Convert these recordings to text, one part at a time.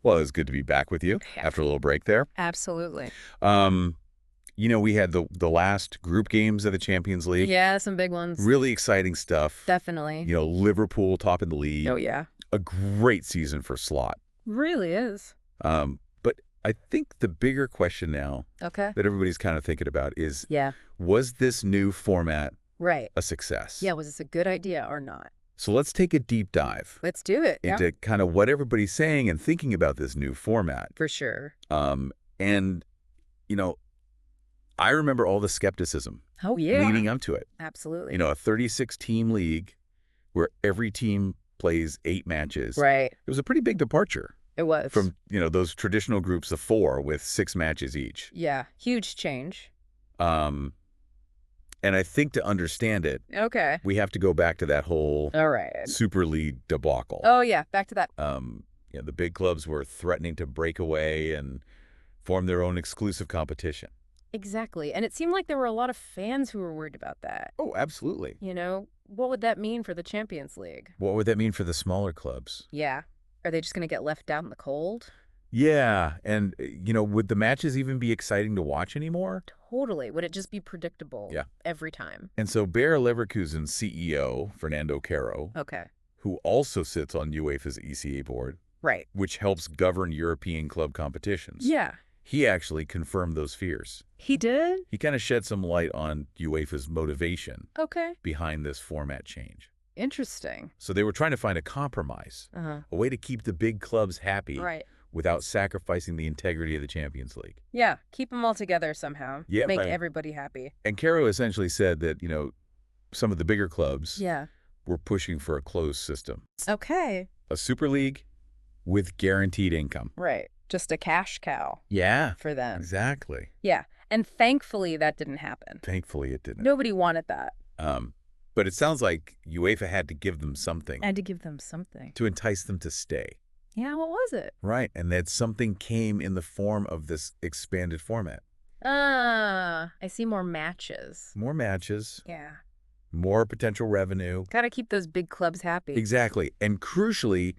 Well, it's good to be back with you Yeah, after a little break there. absolutely. Um, we had the last group games of the Champions League. Yeah, some big ones. Really exciting stuff. Definitely. Liverpool top in the Oh, league. yeah. A great season for Slot. Really is. But I think the bigger question now Okay. that everybody's kind of thinking about is, Yeah. was this new format Right. a success? Yeah, was this a good idea or not? So let's take a deep dive Let's do it. Yeah. into kind of what everybody's saying and thinking about this new format. For sure. And, you know, I remember all the skepticism Oh, yeah. leading up to it. Absolutely. A 36-team league where every team plays 8 matches. Right. It was a pretty big departure It was. from, those traditional groups of 4 with 6 matches each. Yeah. Huge change. And I think to understand it, Okay. we have to go back to that whole All right. Super League debacle. Oh, yeah. Back to that. The big clubs were threatening to break away and form their own exclusive competition. Exactly. And it seemed like there were a lot of fans who were worried about that. Oh, absolutely. What would that mean for the Champions League? What would that mean for the smaller clubs? Yeah. Are they just going to get left out in the cold? Yeah, and, would the matches even be exciting to watch anymore? Totally. Would it just be predictable Yeah. every time? And so Bayer Leverkusen's CEO, Fernando Caro, Okay. who also sits on UEFA's ECA board, Right. which helps govern European club competitions. Yeah. He actually confirmed those fears. He did? He kind of shed some light on UEFA's motivation Okay. behind this format change. Interesting. So they were trying to find a compromise, Uh-huh. a way to keep the big clubs happy Right. without sacrificing the integrity of the Champions League. Yeah. Keep them all together somehow. Yeah, Make right. everybody happy. And Caro essentially said that, some of the bigger clubs Yeah. were pushing for a closed system. Okay. A Super League with guaranteed income. Right. Just a cash cow Yeah, for them. exactly. Yeah. And thankfully that didn't happen. Thankfully it didn't. Nobody wanted that. But it sounds like UEFA had to give them something I had to give them something. to entice them to stay. Yeah, what was it? Right, and that something came in the form of this expanded format. I see more matches. More matches, Yeah. more potential revenue. Gotta keep those big clubs happy. Exactly. And crucially,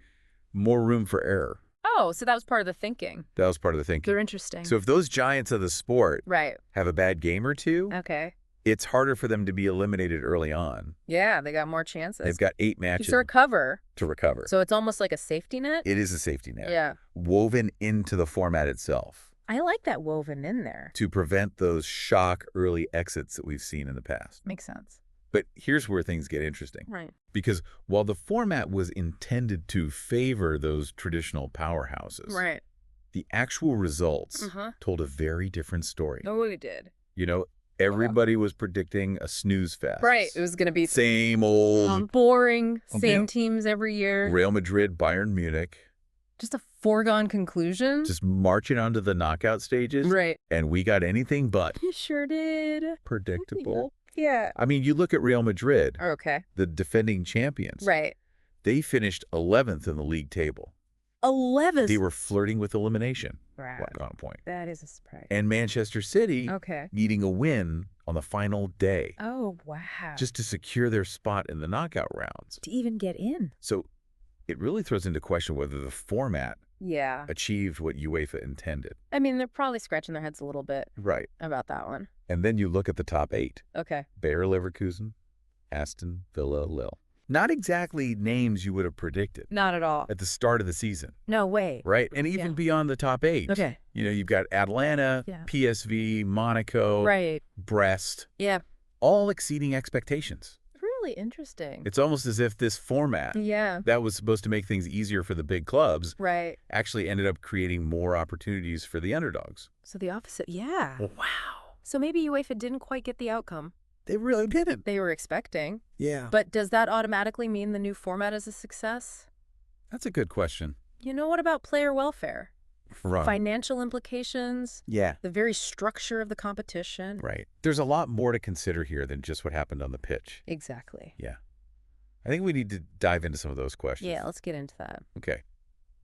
more room for error. Oh, so that was part of the thinking. That was part of the thinking. They're interesting. So if those giants of the sport Right. have a bad game or two, Okay. it's harder for them to be eliminated early on. Yeah, they got more chances. They've got 8 Keeps matches to recover. to recover. So it's almost like a safety net? It is a safety net. Yeah. Woven into the format itself I like that woven in there. to prevent those shock early exits that we've seen in the past. Makes sense. But here's where things get interesting. Right. Because while the format was intended to favor those traditional powerhouses, Right. the actual results Uh-huh. told a very different story. Oh, we did. Everybody was predicting a snooze fest. Right. It was going to be Same old boring, same Yeah. teams every year. Real Madrid, Bayern Munich, Just a foregone conclusion. just marching onto the knockout stages. Right. And we got anything but You sure did. predictable. Yeah. I mean, you look at Real Madrid, Okay. the defending champions. Right. They finished 11th in the league table. 11. They were flirting with elimination Right. at one point. That is a surprise. And Manchester City Okay. needing a win on the final day Oh, wow. just to secure their spot in the knockout rounds. to even get in. So it really throws into question whether the format Yeah. achieved what UEFA intended. I mean, they're probably scratching their heads a little bit Right. about that one. And then you look at the top 8. Okay. Bayer Leverkusen, Aston Villa, Lille. Not exactly names you would have predicted Not at all. at the start of the season, No way. right? And even Yeah. beyond the top 8. Okay. You've got Atlanta, Yeah. PSV, Monaco, Right. Brest, Yeah. all exceeding expectations. Really interesting. It's almost as if this format Yeah. that was supposed to make things easier for the big clubs Right. actually ended up creating more opportunities for the underdogs. So the opposite. Yeah. Wow. So maybe UEFA didn't quite get the outcome They really didn't. they were expecting. Yeah. But does that automatically mean the new format is a success? That's a good question. What about player welfare? Right. Financial implications? Yeah. The very structure of the competition? Right. There's a lot more to consider here than just what happened on the pitch. Exactly. Yeah. I think we need to dive into some of those questions. Yeah, let's get into that. Okay.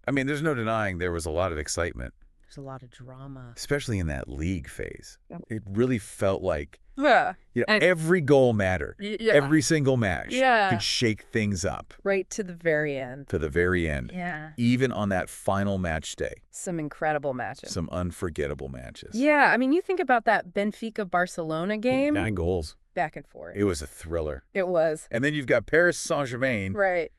I mean, there's no denying there was a lot of excitement, There's a lot of drama. especially in that league phase. Yep. It really felt like Yeah. And Every goal mattered. yeah. Every single match Yeah. could shake things up Right to the very end. to the very end. Yeah. Even on that final match day. Some incredible matches. Some unforgettable matches. Yeah, I mean, you think about that Benfica-Barcelona game. 9 goals. Back and forth. It was a thriller. It was. And then you've got Paris Saint-Germain Right.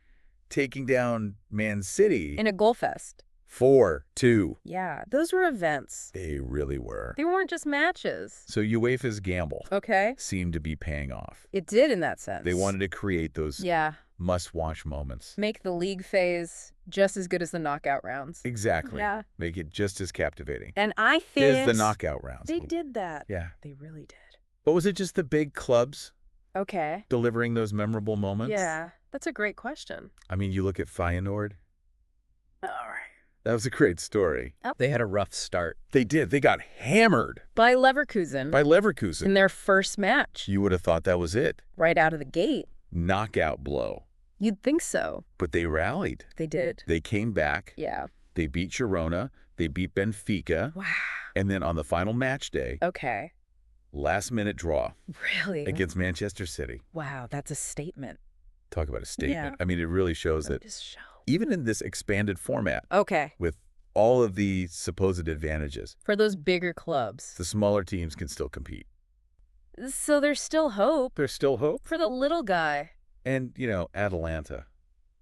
taking down Man City In a goal fest. 4-2. Yeah, those were events. They really were. They weren't just matches. So UEFA's gamble Okay. seemed to be paying off. It did in that sense. They wanted to create those Yeah. must-watch moments. Make the league phase just as good as the knockout rounds. Exactly. Yeah. Make it just as captivating And I think as the knockout rounds. they did that. Yeah. They really did. But was it just the big clubs Okay. delivering those memorable moments? Yeah, that's a great question. I mean, you look at Feyenoord. All right. That was a great story. They had a rough start. They did. They got hammered By Leverkusen by Leverkusen. in their first match, You would have thought that was it. right out of the gate. Knockout blow. You'd think so. But they rallied. They did. They came back. Yeah. They beat Girona. They beat Benfica. Wow. And then on the final match day, Okay. last-minute draw Really? against Manchester City. Wow, that's a statement. Talk about a statement. Yeah. I mean, it really shows that Just show. even in this expanded format, Okay. with all of the supposed advantages, For those bigger clubs. the smaller teams can still compete. So there's still hope There's still hope. for the little guy. And, Atalanta,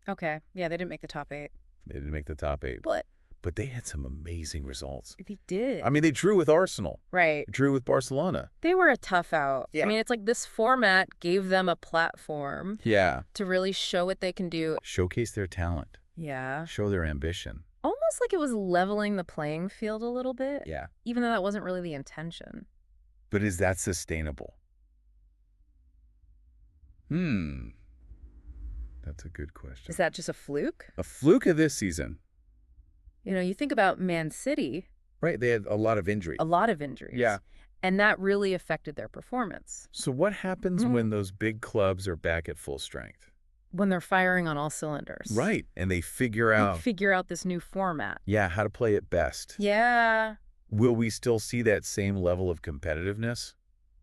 Okay. Yeah, they didn't make the top 8. they didn't make the top 8. But But they had some amazing results. they did. I mean, they drew with Arsenal. Right. They drew with Barcelona. They were a tough out. Yeah. I mean, it's like this format gave them a platform Yeah. to really show what they can do. Showcase their talent. Yeah. Show their ambition. Almost like it was leveling the playing field a little bit. Yeah. Even though that wasn't really the intention. But is that sustainable? That's a good question. Is that just a fluke? A fluke of this season. You think about Man City, Right, they had a lot of injury. a lot of injuries. Yeah. And that really affected their performance. So what happens when those big clubs are back at full strength? When they're firing on all cylinders. Right, and they figure They out, figure out this new format. how to play it best. Yeah. Will we still see that same level of competitiveness?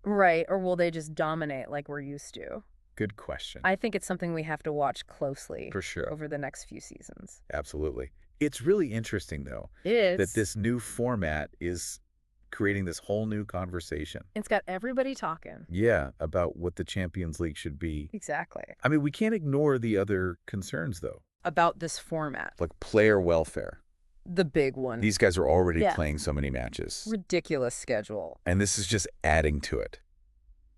Right. Or will they just dominate like we're used to? Good question. I think it's something we have to watch closely For sure. over the next few seasons. Absolutely. It's really interesting, though, It is. that this new format is creating this whole new conversation. It's got everybody talking. Yeah, about what the Champions League should be. Exactly. I mean, we can't ignore the other concerns, though, About this format. like player welfare. The big one. These guys are already Yeah. playing so many matches, Ridiculous schedule. and this is just adding to it.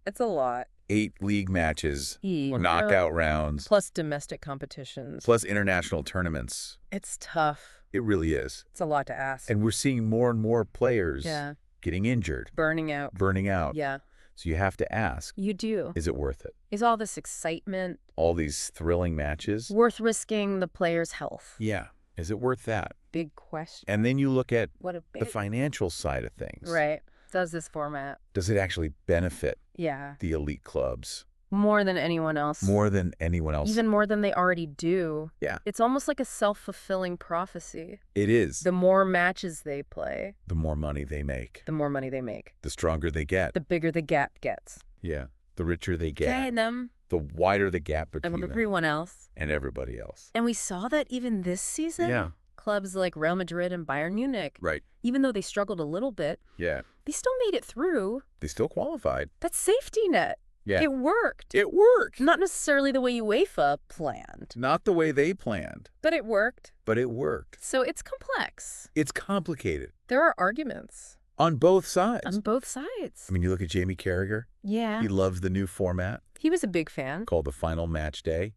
It's a lot. 8 league matches, E. knockout rounds, Plus domestic competitions. plus international tournaments. It's tough. It really is. It's a lot to ask. And we're seeing more and more players Yeah. getting injured, Burning out. burning out. Yeah. So you have to ask, You do. is it worth it? Is all this excitement All these thrilling matches? worth risking the player's health? Yeah. Is it worth that? Big question. And then you look at What a big... the financial side of things. Right. Does this format? Does it actually benefit Yeah. the elite clubs More than anyone else. more than anyone else? Even more than they already do. Yeah. It's almost like a self-fulfilling prophecy. It is. The more matches they play, The more money they make, the more money they make. the stronger they get. The bigger the gap gets. Yeah. The richer they get, And them the wider the gap between and them everyone else. and everybody else. And we saw that even this season. Yeah. Clubs like Real Madrid and Bayern Munich, Right. even though they struggled a little bit, Yeah. they still made it through. They still qualified. That safety net. Yeah. It worked. It worked. Not necessarily the way UEFA planned, Not the way they planned, but it worked. but it worked. So it's complex. It's complicated There are arguments on both sides. on both sides. I mean, you look at Jamie Carragher. Yeah. He loves the new format He was a big fan. called the final match day.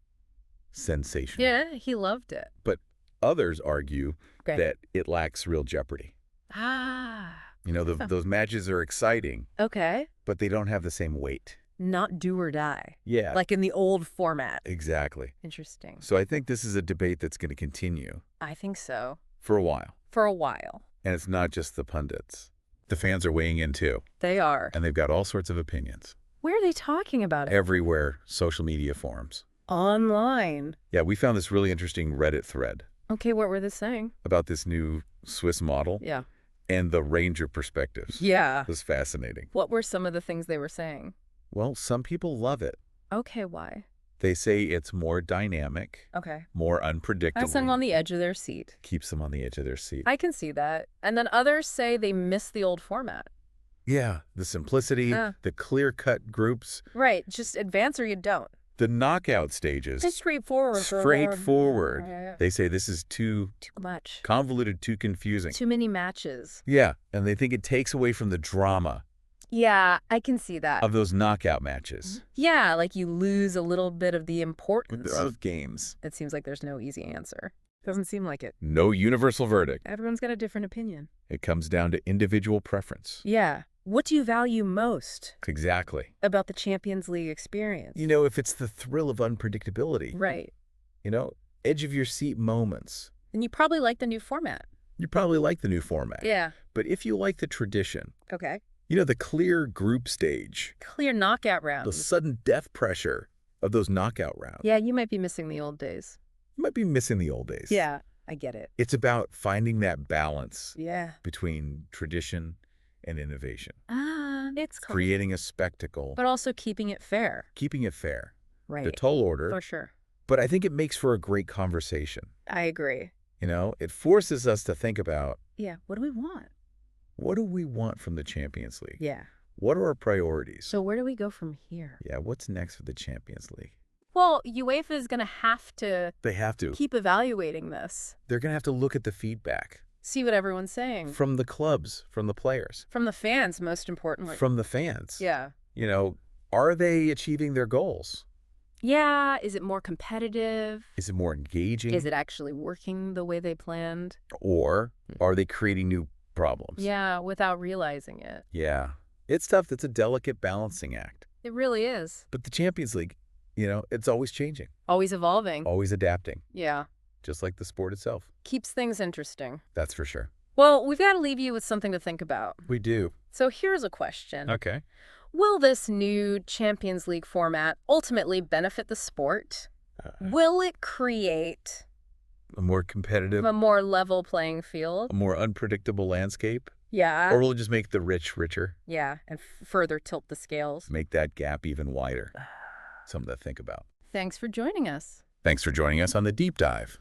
Sensational. Yeah, he loved it. But others argue Okay. that it lacks real jeopardy. Ah. Those matches are exciting, Okay. but they don't have the same weight. Not do or die. Yeah. Like in the old format. Exactly. Interesting. So I think this is a debate that's going to continue I think so. for a while. For a while. And it's not just the pundits. The fans are weighing in too, They are. and they've got all sorts of opinions. Where are they talking about it? Everywhere, social media forums. Online. Yeah, we found this really interesting Reddit thread Okay, what were they saying? about this new Swiss model. Yeah. And the range of perspectives Yeah. was fascinating. What were some of the things they were saying? Well, some people love it. Okay, why? They say it's more dynamic, Okay. more That's unpredictable. them on the edge of their seat. Keeps them on the edge of their seat. I can see that. And then others say they miss the old format. Yeah, the simplicity, the clear-cut groups. Right. Just advance or you don't. The knockout stages. Just straightforward. Straightforward. Yeah. They say this is too much. convoluted, too confusing. Too many matches. Yeah, and they think it takes away from the drama Yeah, I can see that. of those knockout matches. Yeah, like you lose a little bit of the importance. Of games. It seems like there's no easy answer. Doesn't seem like it. No universal verdict. Everyone's got a different opinion. It comes down to individual preference. Yeah. What do you value most Exactly. about the Champions League experience? You know, if it's the thrill of unpredictability. Right. You know, edge of your seat moments. And you probably like the new format. You probably like the new format. Yeah. But if you like the tradition, Okay. you know, the clear group stage, Clear knockout the rounds. sudden death pressure of those knockout rounds. Yeah, you might be missing the old days. You might be missing the old days. Yeah, I get it. It's about finding that balance Yeah. between tradition and innovation. It's cool. Creating a spectacle, But also keeping it fair. keeping it fair. Right. The tall order. For sure. But I think it makes for a great conversation. I agree. You know, it forces us to think about, Yeah. What do we want? what do we want from the Champions League? Yeah. What are our priorities? So where do we go from here? Yeah, what's next for the Champions League? Well, UEFA is going to have to They have to. keep evaluating this. They're going to have to look at the feedback See what everyone's saying. from the clubs, from the players, From the fans, most importantly. from the fans. Yeah. You know, are they achieving their goals? Yeah. Is it more competitive? Is it more engaging? Is it actually working the way they planned? Or are they creating new problems? Yeah, without realizing it. Yeah. It's tough. It's a delicate balancing act. It really is. But the Champions League, you know, it's always changing, Always evolving. always adapting, Yeah. just like the sport itself. Keeps things interesting. That's for sure. Well, we've got to leave you with something to think about. We do. So here's a question. Okay. Will this new Champions League format ultimately benefit the sport? Will it create A more competitive, a more level playing field? a more unpredictable landscape? Yeah. Or will it just make the rich richer? Yeah, and further tilt the scales. Make that gap even wider? Something to think about. Thanks for joining us. Thanks for joining us on The Deep Dive.